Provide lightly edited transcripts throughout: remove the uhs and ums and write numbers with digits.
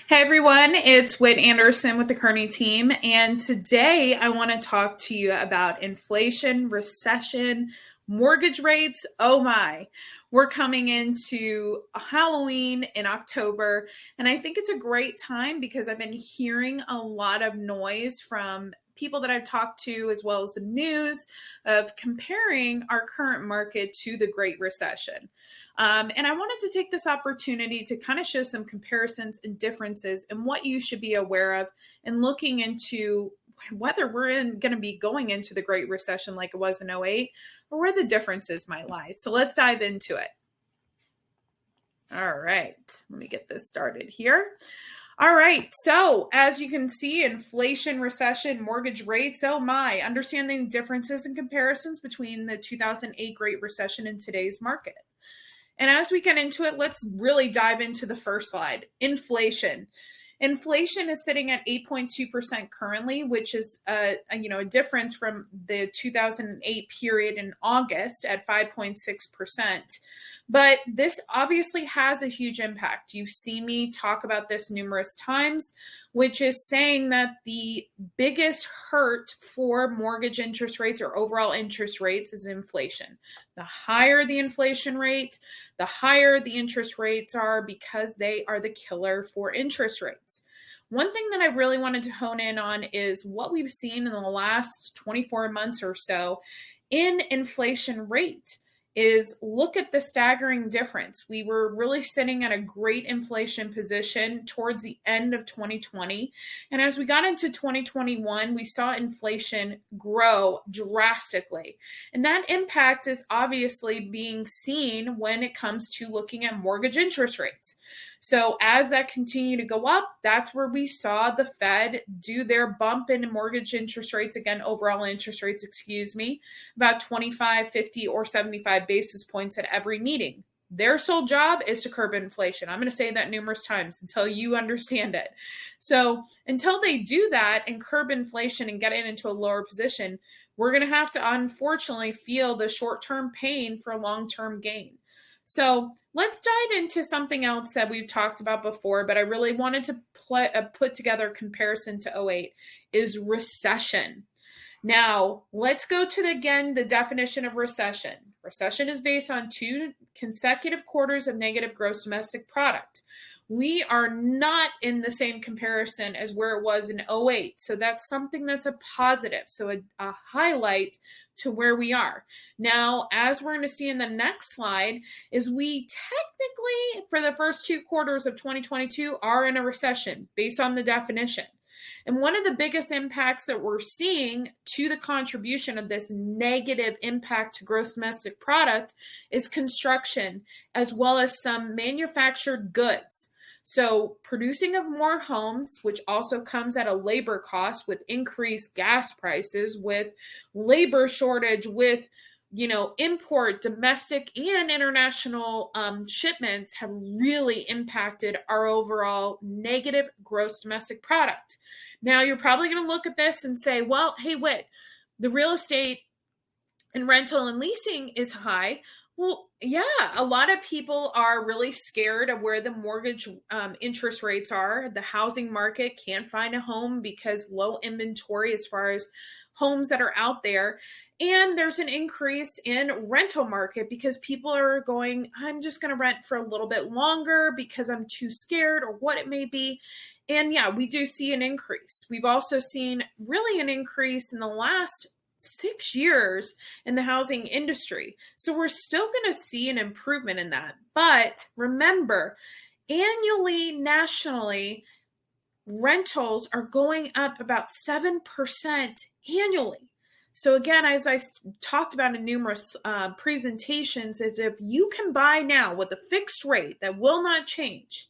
Hey everyone, it's Whit Anderson with the Kearney team, and today I want to talk to you about inflation, recession, mortgage rates. Oh my, we're coming into Halloween in October, and I think it's a great time because I've been hearing a lot of noise from people that I've talked to, as well as the news, of comparing our current market to the Great Recession. And I wanted to take this opportunity to kind of show some comparisons and differences and what you should be aware of and looking into whether we're going to be going into the Great Recession like it was in '08 or where the differences might lie. So let's dive into it. All right, let me get this started here. All right, so as you can see, inflation, recession, mortgage rates, oh my, understanding differences and comparisons between the 2008 Great Recession and today's market. And as we get into it, let's really dive into the first slide. Inflation. Inflation is sitting at 8.2% currently, which is a difference from the 2008 period in August at 5.6%. But this obviously has a huge impact. You've seen me talk about this numerous times, which is saying that the biggest hurt for mortgage interest rates or overall interest rates is inflation. The higher the inflation rate, the higher the interest rates are because they are the killer for interest rates. One thing that I really wanted to hone in on is what we've seen in the last 24 months or so in inflation rate. Is look at the staggering difference. We were really sitting at a great inflation position towards the end of 2020. And as we got into 2021, we saw inflation grow drastically. And that impact is obviously being seen when it comes to looking at mortgage interest rates. So as that continued to go up, that's where we saw the Fed do their bump in mortgage interest rates, again, overall interest rates, about 25, 50, or 75 basis points at every meeting. Their sole job is to curb inflation. I'm going to say that numerous times until you understand it. So until they do that and curb inflation and get it into a lower position, we're going to have to unfortunately feel the short-term pain for long-term gain. So let's dive into something else that we've talked about before, but I really wanted to put together a comparison to '08 is recession. Now, let's go to, the definition of recession. Recession is based on 2 consecutive quarters of negative gross domestic product. We are not in the same comparison as where it was in '08. So that's something that's a positive. So a highlight to where we are. Now, as we're going to see in the next slide, is we technically, for the first 2 quarters of 2022, are in a recession based on the definition. And one of the biggest impacts that we're seeing to the contribution of this negative impact to gross domestic product is construction, as well as some manufactured goods. So producing of more homes, which also comes at a labor cost with increased gas prices, with labor shortage, with import, domestic, and international shipments have really impacted our overall negative gross domestic product. Now, you're probably going to look at this and say, well, hey, Whit, the real estate and rental and leasing is high. Well, yeah, a lot of people are really scared of where the mortgage interest rates are. The housing market can't find a home because low inventory as far as homes that are out there. And there's an increase in rental market because people are going, I'm just going to rent for a little bit longer because I'm too scared or what it may be. And yeah, we do see an increase. We've also seen really an increase in the last 6 years in the housing industry. So we're still going to see an improvement in that. But remember, annually, nationally, rentals are going up about 7% annually. So again, as I talked about in numerous presentations, is if you can buy now with a fixed rate that will not change,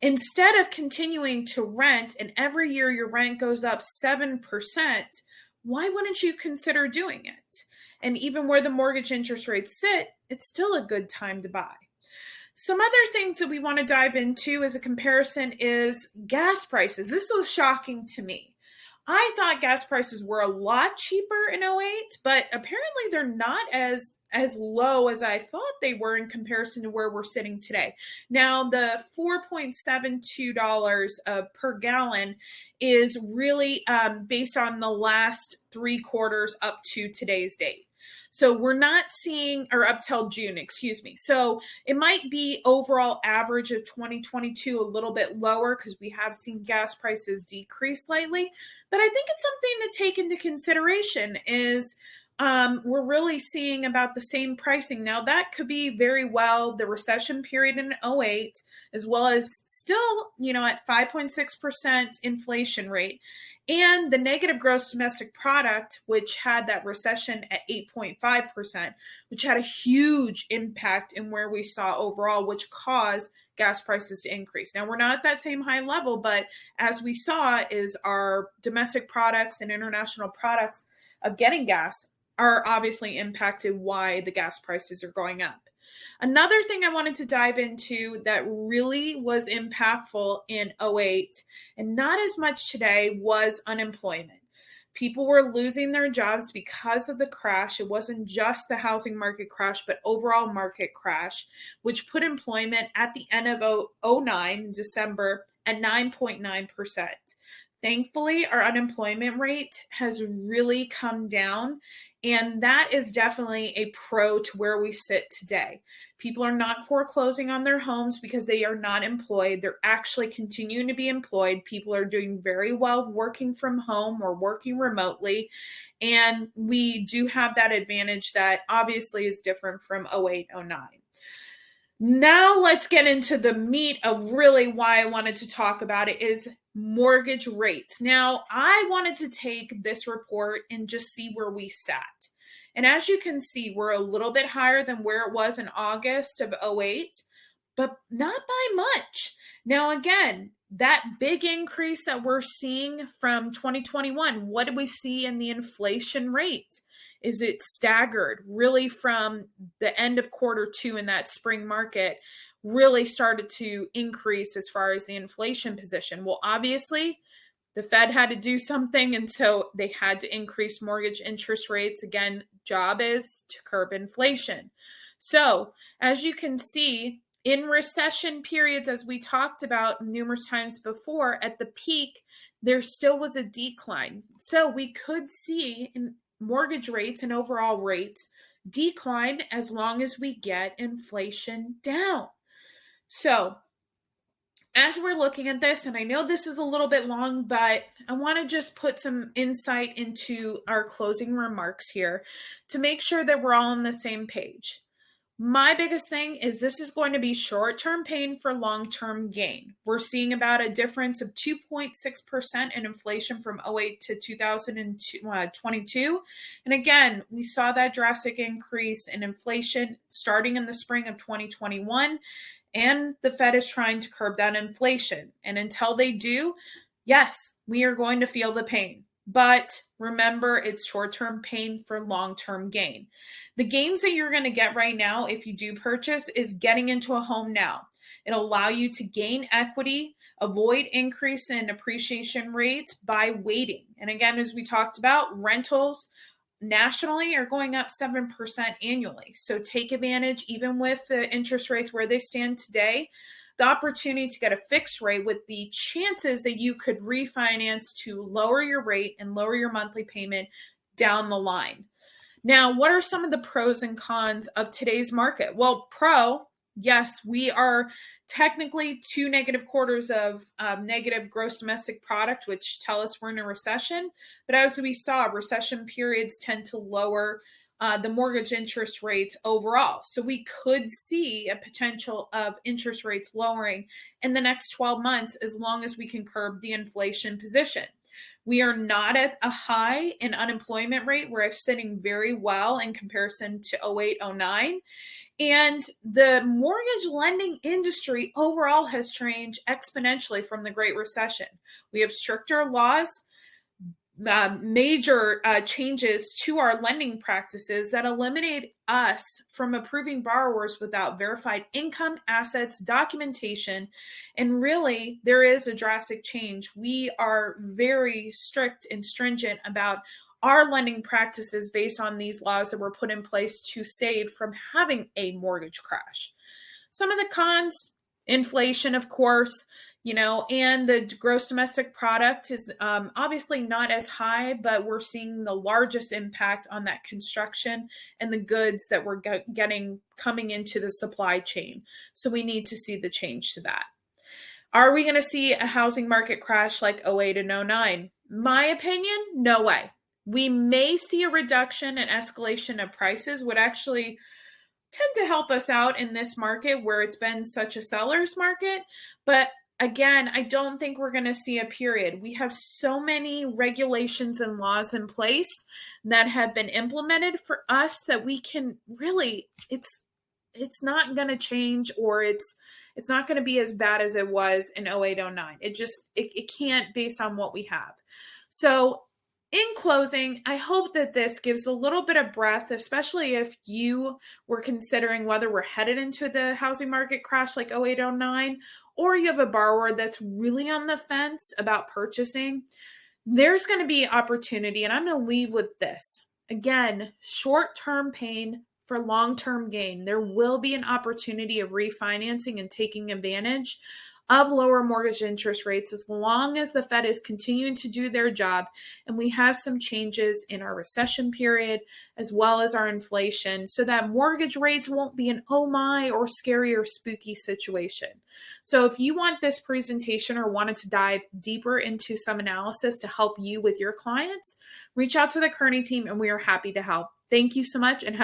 instead of continuing to rent and every year your rent goes up 7%, why wouldn't you consider doing it? And even where the mortgage interest rates sit, it's still a good time to buy. Some other things that we want to dive into as a comparison is gas prices. This was shocking to me. I thought gas prices were a lot cheaper in '08, but apparently they're not as low as I thought they were in comparison to where we're sitting today. Now, the $4.72 per gallon is really based on the last 3 quarters up to today's date. So we're not seeing, or up till June, excuse me. So it might be overall average of 2022 a little bit lower because we have seen gas prices decrease slightly. But I think it's something to take into consideration is we're really seeing about the same pricing. Now, that could be very well the recession period in '08, as well as still, at 5.6% inflation rate. And the negative gross domestic product, which had that recession at 8.5%, which had a huge impact in where we saw overall, which caused gas prices to increase. Now, we're not at that same high level, but as we saw is our domestic products and international products of getting gas are obviously impacted why the gas prices are going up. Another thing I wanted to dive into that really was impactful in '08 and not as much today was unemployment. People were losing their jobs because of the crash. It wasn't just the housing market crash, but overall market crash, which put employment at the end of '09, December, at 9.9%. Thankfully, our unemployment rate has really come down, and that is definitely a pro to where we sit today. People are not foreclosing on their homes because they are not employed. They're actually continuing to be employed. People are doing very well working from home or working remotely, and we do have that advantage that obviously is different from '08, '09. Now let's get into the meat of really why I wanted to talk about it is mortgage rates. Now, I wanted to take this report and just see where we sat. And as you can see, we're a little bit higher than where it was in August of '08, but not by much. Now, again, that big increase that we're seeing from 2021, what did we see in the inflation rate? Is it staggered really from the end of Q2 in that spring market really started to increase as far as the inflation position? Well, obviously, the Fed had to do something, and so they had to increase mortgage interest rates. Again, job is to curb inflation. So, as you can see, in recession periods, as we talked about numerous times before, at the peak, there still was a decline. So we could see in mortgage rates and overall rates decline as long as we get inflation down. So as we're looking at this, and I know this is a little bit long, but I want to just put some insight into our closing remarks here to make sure that we're all on the same page. My biggest thing is this is going to be short-term pain for long-term gain. We're seeing about a difference of 2.6% in inflation from '08 to 2022. And again, we saw that drastic increase in inflation starting in the spring of 2021. And the Fed is trying to curb that inflation. And until they do, yes, we are going to feel the pain. But remember, it's short-term pain for long-term gain. The gains that you're going to get right now, if you do purchase, is getting into a home now. It'll allow you to gain equity, avoid increase in appreciation rates by waiting. And again, as we talked about, rentals nationally are going up 7% annually. So take advantage, even with the interest rates where they stand today, the opportunity to get a fixed rate with the chances that you could refinance to lower your rate and lower your monthly payment down the line. Now, what are some of the pros and cons of today's market? Well, pro, yes, we are technically 2 negative quarters of negative gross domestic product, which tell us we're in a recession. But as we saw, recession periods tend to lower the mortgage interest rates overall. So we could see a potential of interest rates lowering in the next 12 months as long as we can curb the inflation position. We are not at a high in unemployment rate. We're sitting very well in comparison to '08, '09. And the mortgage lending industry overall has changed exponentially from the Great Recession. We have stricter laws. major changes to our lending practices that eliminate us from approving borrowers without verified income, assets, documentation. And really, there is a drastic change. We are very strict and stringent about our lending practices based on these laws that were put in place to save from having a mortgage crash. Some of the cons, inflation, of course, and the gross domestic product is obviously not as high, but we're seeing the largest impact on that construction and the goods that we're getting coming into the supply chain. So we need to see the change to that. Are we going to see a housing market crash like 08 and 09? My opinion, no way. We may see a reduction and escalation of prices, would actually tend to help us out in this market where it's been such a seller's market. But again, I don't think we're going to see a period. We have so many regulations and laws in place that have been implemented for us that we can really, it's not going to change, or it's not going to be as bad as it was in 08, 09. It can't, based on what we have. So in closing, I hope that this gives a little bit of breath, especially if you were considering whether we're headed into the housing market crash like 08, 09, or you have a borrower that's really on the fence about purchasing. There's going to be opportunity, and I'm going to leave with this. Again, short-term pain for long-term gain. There will be an opportunity of refinancing and taking advantage of lower mortgage interest rates as long as the Fed is continuing to do their job and we have some changes in our recession period as well as our inflation, so that mortgage rates won't be an oh my or scary or spooky situation. So if you want this presentation or wanted to dive deeper into some analysis to help you with your clients, reach out to the Kearney team and we are happy to help. Thank you so much and